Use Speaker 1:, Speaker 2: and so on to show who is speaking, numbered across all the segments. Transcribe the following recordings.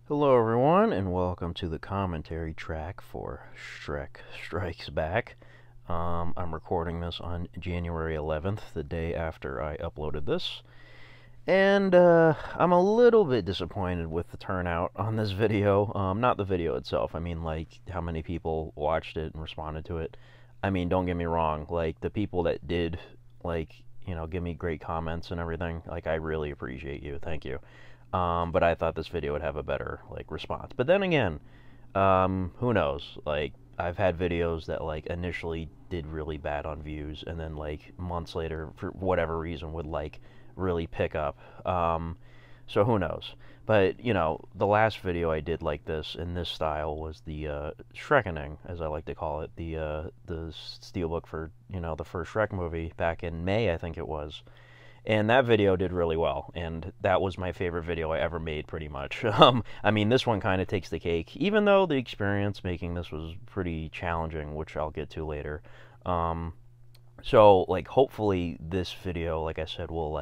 Speaker 1: Hello everyone, and welcome to the commentary track for Shrek Strikes Back. I'm recording this on January 11th, the day after I uploaded this. And I'm a little bit disappointed with the turnout on this video. Not the video itself, I mean like how many people watched it and responded to it. I mean, don't get me wrong, like the people that did, give me great comments and everything, like I really appreciate you, thank you. But I thought this video would have a better response. But then again, who knows? Like I've had videos that initially did really bad on views, and then months later, for whatever reason, would really pick up. So who knows? But the last video I did like this in this style was the Shrekoning, as I like to call it, the steelbook for the first Shrek movie back in May, I think it was. And that video did really well, and that was my favorite video I ever made, pretty much. I mean, this one kind of takes the cake, even though the experience making this was pretty challenging, which I'll get to later. So, hopefully this video, like I said, will,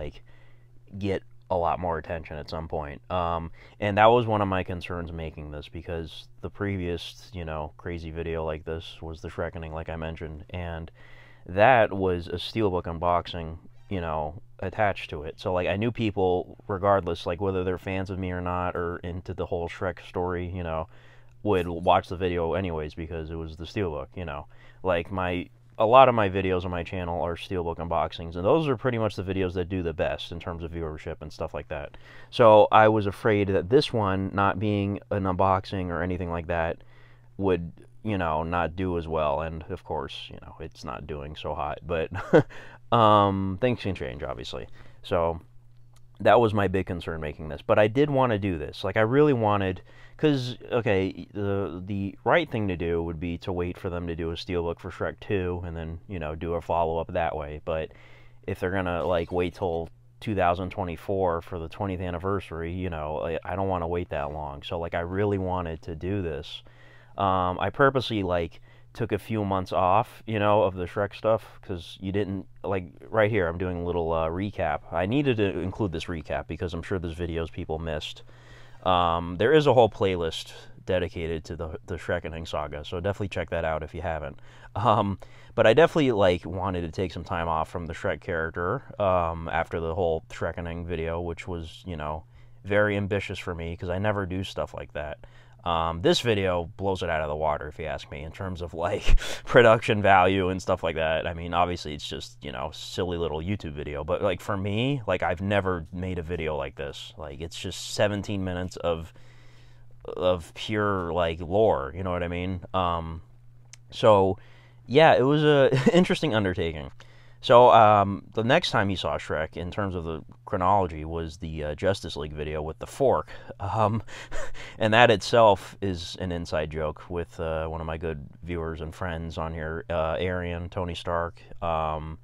Speaker 1: get a lot more attention at some point. And that was one of my concerns making this, because the previous, crazy video like this was the Shrekoning, like I mentioned, and that was a steelbook unboxing, attached to it. So I knew people, regardless, whether they're fans of me or not, or into the whole Shrek story, would watch the video anyways because it was the steelbook. A lot of my videos on my channel are steelbook unboxings, and those are pretty much the videos that do the best in terms of viewership and stuff like that. So I was afraid that this one, not being an unboxing or anything like that, would not do as well, and of course, it's not doing so hot, but things can change, obviously. So that was my big concern making this, but I did want to do this. I really wanted, because, okay, the right thing to do would be to wait for them to do a steelbook for Shrek 2, and then, do a follow-up that way, but if they're gonna, wait till 2024 for the 20th anniversary, I don't want to wait that long, so, I really wanted to do this. I purposely, took a few months off, of the Shrek stuff, because you didn't, right here, I'm doing a little recap. I needed to include this recap, because I'm sure there's videos people missed. There is a whole playlist dedicated to the Shrekoning saga, so definitely check that out if you haven't. But I definitely, wanted to take some time off from the Shrek character, after the whole Shrekoning video, which was, very ambitious for me, because I never do stuff like that. This video blows it out of the water, if you ask me, in terms of, production value and stuff like that. I mean, obviously, it's just, silly little YouTube video. But, for me, I've never made a video like this. It's just 17 minutes of pure, lore, you know what I mean? So, yeah, it was a interesting undertaking. So, the next time you saw Shrek, in terms of the chronology, was the Justice League video with the fork. And that itself is an inside joke with one of my good viewers and friends on here, Arian, Tony Stark. That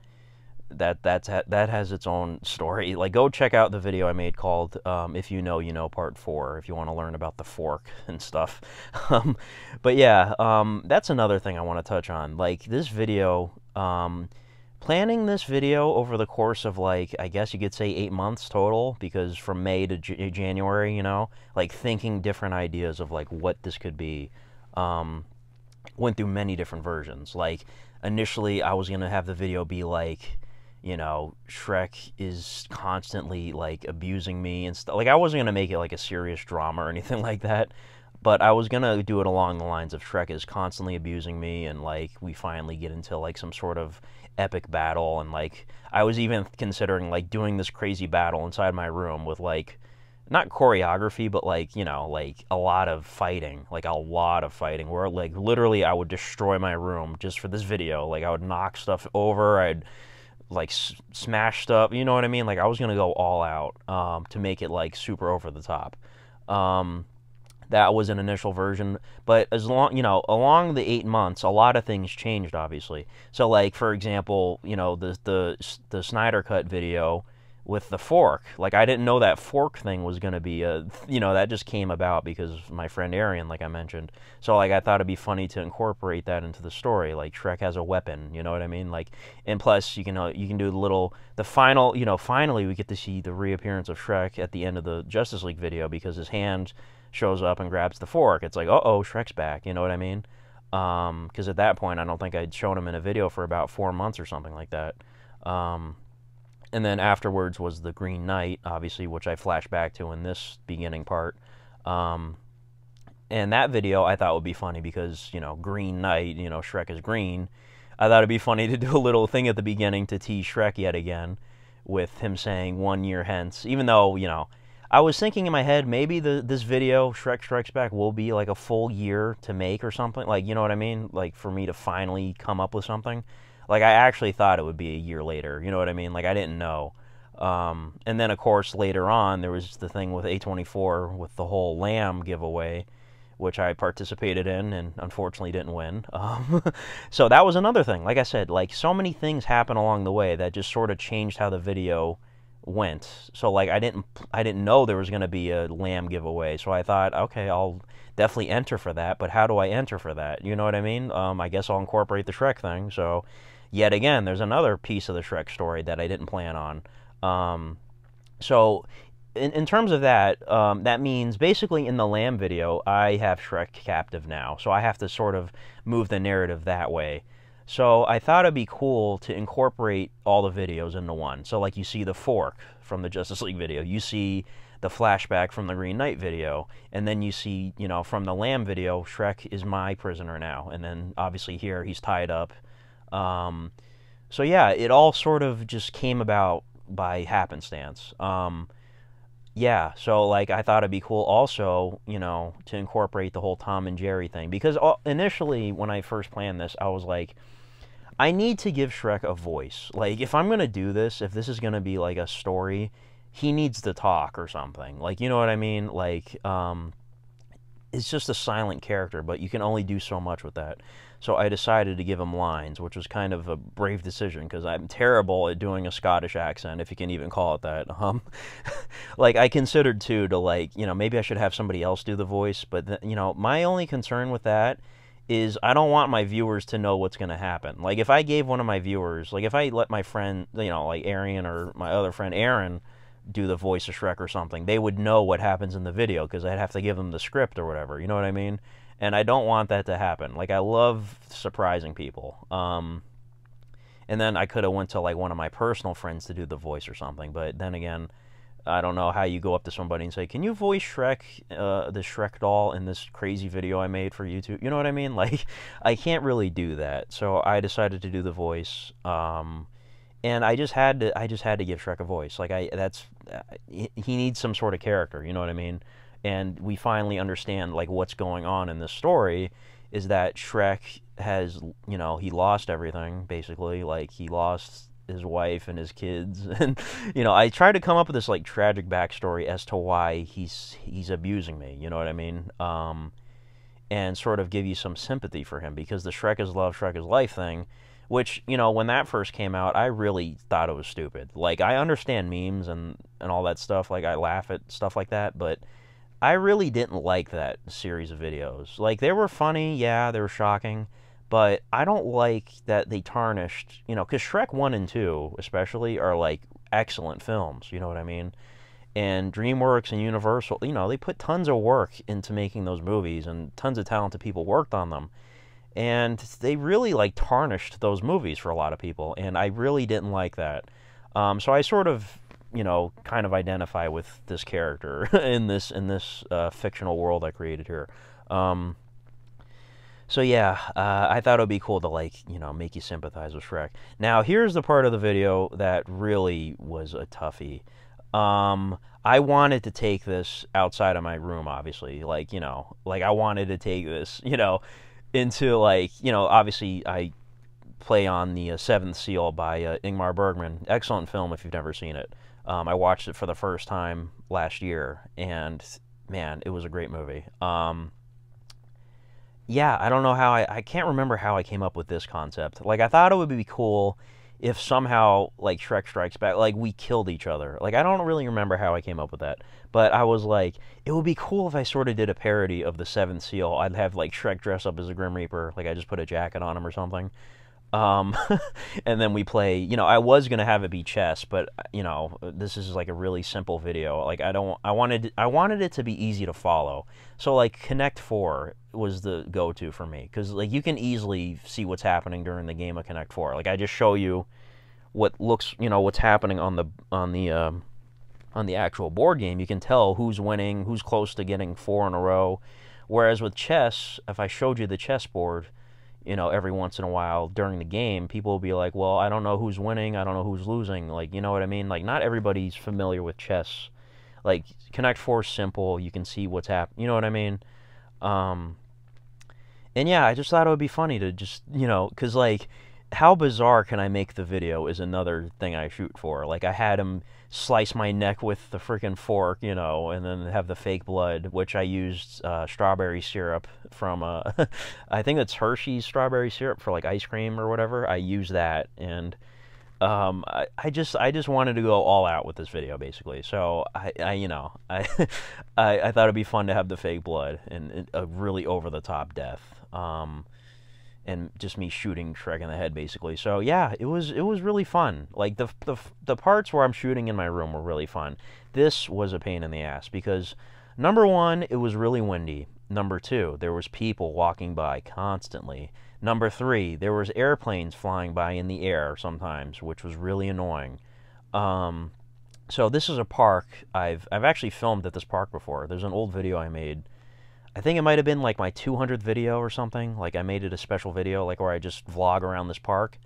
Speaker 1: has its own story. Go check out the video I made called If You Know, You Know, Part 4, if you want to learn about the fork and stuff. But yeah, that's another thing I want to touch on. This video... planning this video over the course of, I guess you could say 8 months total, because from May to January, thinking different ideas of, what this could be, went through many different versions. Initially, I was going to have the video be, Shrek is constantly, abusing me and stuff. I wasn't going to make it, a serious drama or anything like that. But I was going to do it along the lines of Shrek is constantly abusing me, and, we finally get into, some sort of epic battle, and, I was even considering, doing this crazy battle inside my room with, not choreography, but, a lot of fighting, where, literally I would destroy my room just for this video. I would knock stuff over, I'd, smash stuff, you know what I mean? I was going to go all out, to make it, super over the top. That was an initial version, but along the 8 months, a lot of things changed, obviously. So, for example, the Snyder Cut video with the fork. Like, I didn't know that fork thing was going to be a, that just came about because of my friend Arian, like I mentioned. So, like, I thought it'd be funny to incorporate that into the story. Like, Shrek has a weapon, you know what I mean? Like, and plus, you can do the final, finally we get to see the reappearance of Shrek at the end of the Justice League video because his hand shows up and grabs the fork. It's like, uh-oh, Shrek's back, you know what I mean? Because at that point, I don't think I'd shown him in a video for about 4 months or something like that. And then afterwards was the Green Knight, obviously, which I flash back to in this beginning part. And that video I thought would be funny because, Green Knight, Shrek is green. I thought it'd be funny to do a little thing at the beginning to tease Shrek yet again with him saying 1 year hence. Even though, I was thinking in my head maybe this video, Shrek Strikes Back, will be like a full year to make or something. Like, you know what I mean? Like, for me to finally come up with something. Like, I actually thought it would be a year later, you know what I mean? Like, I didn't know. And then, of course, later on, there was the thing with A24 with the whole lamb giveaway, which I participated in and unfortunately didn't win. So that was another thing. Like I said, like, so many things happen along the way that just sort of changed how the video went. So, like, I didn't know there was going to be a lamb giveaway. So I thought, okay, I'll definitely enter for that. But how do I enter for that? You know what I mean? I guess I'll incorporate the Shrek thing. So yet again, there's another piece of the Shrek story that I didn't plan on. So in terms of that, that means basically in the Lamb video, I have Shrek captive now. So I have to sort of move the narrative that way. So I thought it'd be cool to incorporate all the videos into one. So, like, you see the fork from the Justice League video. You see the flashback from the Green Knight video. And then you see, from the Lamb video, Shrek is my prisoner now. And then, obviously, here he's tied up. So yeah, it all sort of just came about by happenstance. Yeah, so, like, I thought it'd be cool also, to incorporate the whole Tom and Jerry thing. Because initially, when I first planned this, I was like, I need to give Shrek a voice. Like, if I'm going to do this, if this is going to be, like, a story, he needs to talk or something. Like, you know what I mean? Like, it's just a silent character, but you can only do so much with that. So I decided to give him lines, which was kind of a brave decision, because I'm terrible at doing a Scottish accent, if you can even call it that. Like, I considered, too, to, like, maybe I should have somebody else do the voice, but, my only concern with that is I don't want my viewers to know what's going to happen. Like, if I gave one of my viewers, like, if I let my friend, like Arian or my other friend Aaron do the voice of Shrek or something, they would know what happens in the video, because I'd have to give them the script or whatever, you know what I mean? And I don't want that to happen. Like, I love surprising people. And then I could have went to, like, one of my personal friends to do the voice or something, but then again, I don't know how you go up to somebody and say, can you voice Shrek, the Shrek doll in this crazy video I made for YouTube? You know what I mean? Like, I can't really do that. So I decided to do the voice. And I just had to give Shrek a voice. Like, he needs some sort of character, you know what I mean? And we finally understand, like, what's going on in this story is that Shrek has, he lost everything, basically. Like, he lost his wife and his kids, and I tried to come up with this, like, tragic backstory as to why he's abusing me, you know what I mean? And sort of give you some sympathy for him, because the Shrek is love, Shrek is life thing, which, when that first came out, I really thought it was stupid. Like, I understand memes and all that stuff, like, I laugh at stuff like that, but I really didn't like that series of videos. Like, they were funny, yeah, they were shocking, but I don't like that they tarnished, because Shrek 1 and 2, especially, are, like, excellent films, you know what I mean? And DreamWorks and Universal, they put tons of work into making those movies, and tons of talented people worked on them. And they really, like, tarnished those movies for a lot of people, and I really didn't like that. So I sort of, kind of identify with this character in this fictional world I created here. So yeah, I thought it would be cool to, like, make you sympathize with Shrek. Now, here's the part of the video that really was a toughie. I wanted to take this outside of my room, obviously. Like, like, I wanted to take this, into, like, obviously I play on the Seventh Seal by Ingmar Bergman. Excellent film if you've never seen it. I watched it for the first time last year, and, man, it was a great movie. Yeah, I don't know how I can't remember how I came up with this concept. Like, I thought it would be cool if somehow like Shrek Strikes Back, like we killed each other. Like I don't really remember how I came up with that, but I was like, it would be cool if I sort of did a parody of the Seventh Seal. I'd have like Shrek dress up as a Grim Reaper, like I just put a jacket on him or something. Um, and then we play, I was gonna have it be chess, but this is like a really simple video. Like I wanted it to be easy to follow. So like Connect 4 was the go-to for me because like you can easily see what's happening during the game of Connect 4. Like I just show you what looks, what's happening on the actual board game. You can tell who's winning, who's close to getting 4 in a row. Whereas with chess, if I showed you the chessboard, every once in a while during the game, people will be like, well, I don't know who's winning, I don't know who's losing. Like, you know what I mean? Like, not everybody's familiar with chess. Like, Connect 4 is simple, you can see what's happening, you know what I mean? Um, and yeah, I just thought it would be funny to just, because, like, how bizarre can I make the video is another thing I shoot for. Like, I had him slice my neck with the freaking fork, and then have the fake blood, which I used strawberry syrup from, I think it's Hershey's strawberry syrup for, like, ice cream or whatever. I used that, and I just wanted to go all out with this video, basically. So, I thought it'd be fun to have the fake blood and a really over-the-top death. And just me shooting Shrek in the head, basically. So yeah, it was really fun. Like the parts where I'm shooting in my room were really fun. This was a pain in the ass because number one, it was really windy. Number two, there was people walking by constantly. Number three, there was airplanes flying by in the air sometimes, which was really annoying. So this is a park I've actually filmed at this park before. There's an old video I made. I think it might have been like my 200th video or something. Like I made it a special video, like where I just vlog around this park.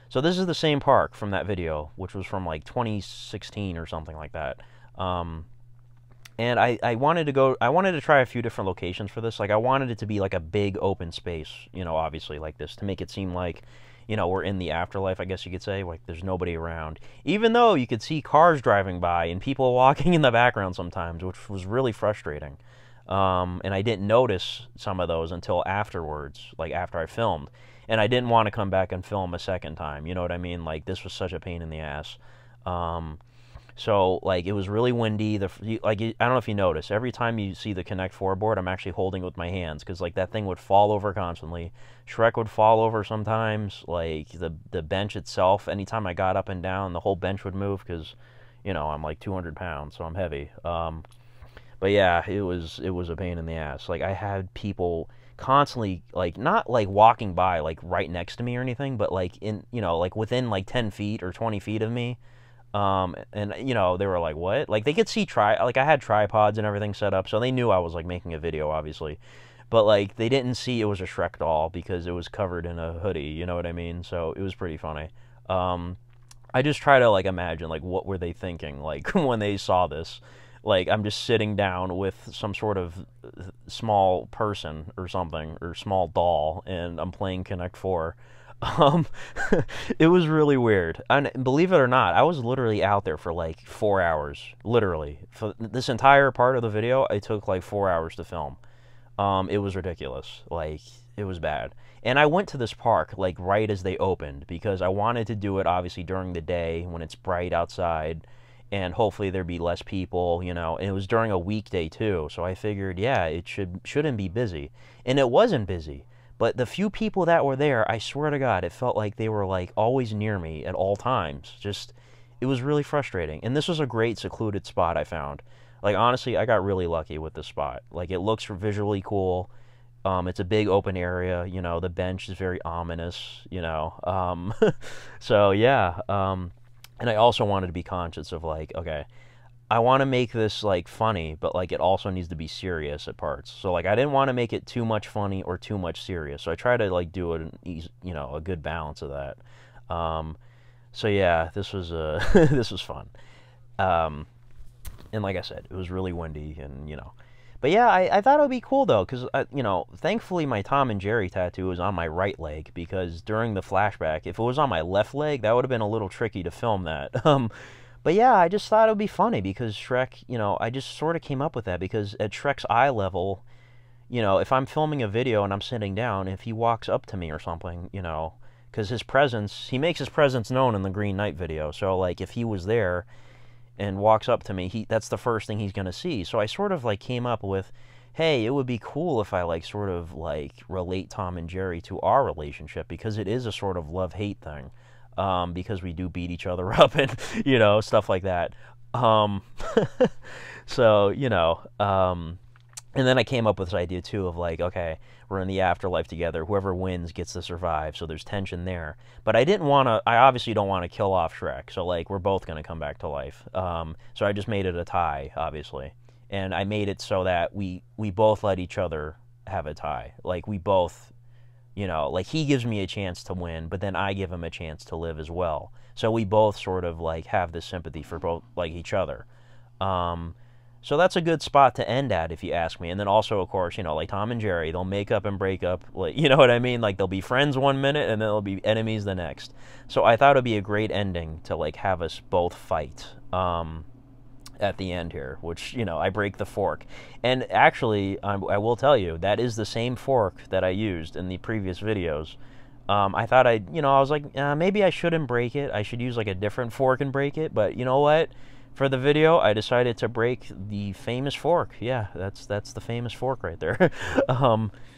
Speaker 1: So this is the same park from that video, which was from like 2016 or something like that. And I wanted to try a few different locations for this. Like I wanted it to be like a big open space, obviously like this, to make it seem like, we're in the afterlife, I guess you could say. Like there's nobody around. Even though you could see cars driving by and people walking in the background sometimes, which was really frustrating. And I didn't notice some of those until afterwards, like after I filmed. And I didn't want to come back and film a second time, you know what I mean? Like, this was such a pain in the ass. So, like, it was really windy. I don't know if you notice, every time you see the Connect 4 board, I'm actually holding it with my hands, because, like, that thing would fall over constantly. Shrek would fall over sometimes. Like, the bench itself, anytime I got up and down, the whole bench would move, because, I'm like 200 pounds, so I'm heavy. But yeah, it was a pain in the ass. Like I had people constantly, like not like walking by like right next to me or anything, but like like within like 10 feet or 20 feet of me. And they were like, what? Like they could see like I had tripods and everything set up, so they knew I was like making a video, obviously. But like they didn't see it was a Shrek doll because it was covered in a hoodie, you know what I mean? So it was pretty funny. I just try to like imagine like what were they thinking like when they saw this. Like, I'm just sitting down with some sort of small person or something, or small doll, and I'm playing Connect 4. Um, it was really weird. And believe it or not, I was literally out there for like 4 hours. Literally. For this entire part of the video, it took like 4 hours to film. It was ridiculous. Like, it was bad. And I went to this park, like, right as they opened, because I wanted to do it, obviously, during the day when it's bright outside. And hopefully there'd be less people, and it was during a weekday too, so I figured, yeah, it shouldn't be busy. And it wasn't busy, but the few people that were there, I swear to God, it felt like they were like always near me at all times. Just, it was really frustrating. And this was a great secluded spot I found. Like, honestly, I got really lucky with this spot. Like, it looks visually cool. It's a big open area, the bench is very ominous, so yeah, and I also wanted to be conscious of, like, okay, I want to make this, like, funny, but, like, it also needs to be serious at parts. So, like, I didn't want to make it too much funny or too much serious. So I try to, like, do a good balance of that. So, yeah, this was, this was fun. And like I said, it was really windy and, But yeah, I thought it would be cool, though, because, thankfully my Tom and Jerry tattoo is on my right leg, because during the flashback, if it was on my left leg, that would have been a little tricky to film that. But yeah, I just thought it would be funny, because Shrek, I just sort of came up with that, because at Shrek's eye level, if I'm filming a video and I'm sitting down, if he walks up to me or something, because his presence, he makes his presence known in the Green Knight video. So like if he was there and walks up to me, that's the first thing he's going to see. So I sort of like came up with, hey, it would be cool if I like sort of like relate Tom and Jerry to our relationship, because it is a sort of love-hate thing, because we do beat each other up and, you know, stuff like that. So, you know, and then I came up with this idea too of like, okay, we're in the afterlife together. Whoever wins gets to survive. So there's tension there. But I didn't want to, I obviously don't want to kill off Shrek. So like we're both going to come back to life. So I just made it a tie, obviously. And I made it so that we both let each other have a tie. Like we both, you know, like he gives me a chance to win, but then I give him a chance to live as well. So we both sort of like have this sympathy for both like each other. So that's a good spot to end at, if you ask me. And then also, of course, you know, like Tom and Jerry, they'll make up and break up. Like, you know what I mean? Like they'll be friends one minute and then they'll be enemies the next. So I thought it would be a great ending to like have us both fight at the end here, which, you know, I break the fork. And actually, I will tell you, that is the same fork that I used in the previous videos. I thought I was like, maybe I shouldn't break it. I should use like a different fork and break it. But you know what? For the video, I decided to break the famous fork. Yeah, that's the famous fork right there.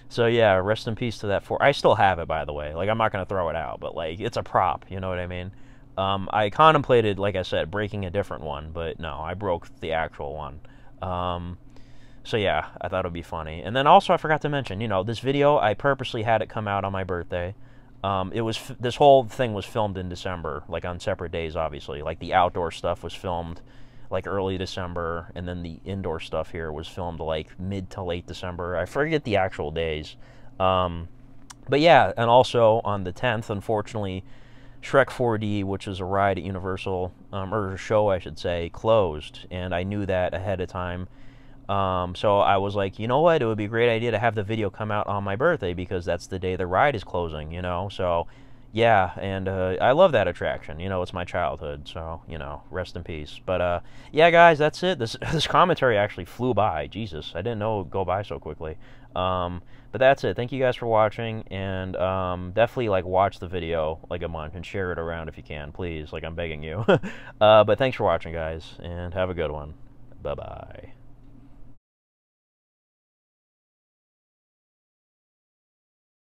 Speaker 1: So yeah, rest in peace to that fork. I still have it, by the way. Like, I'm not going to throw it out, but like, it's a prop, you know what I mean? I contemplated, like I said, breaking a different one, but no, I broke the actual one. So yeah, I thought it would be funny. And then also, I forgot to mention, you know, this video, I purposely had it come out on my birthday. This whole thing was filmed in December, like on separate days, obviously. Like the outdoor stuff was filmed like early December, and then the indoor stuff here was filmed like mid to late December. I forget the actual days. But yeah, and also on the 10th, unfortunately, Shrek 4D, which is a ride at Universal, or a show, I should say, closed, and I knew that ahead of time. So I was like, you know what, it would be a great idea to have the video come out on my birthday, because that's the day the ride is closing, you know, so, yeah, and, I love that attraction, you know, it's my childhood, so, you know, rest in peace. But, yeah, guys, that's it. This commentary actually flew by. Jesus, I didn't know it would go by so quickly. But that's it. Thank you guys for watching, and, definitely, like, watch the video, like, a bunch, and share it around if you can, please, like, I'm begging you. But thanks for watching, guys, and have a good one. Bye-bye.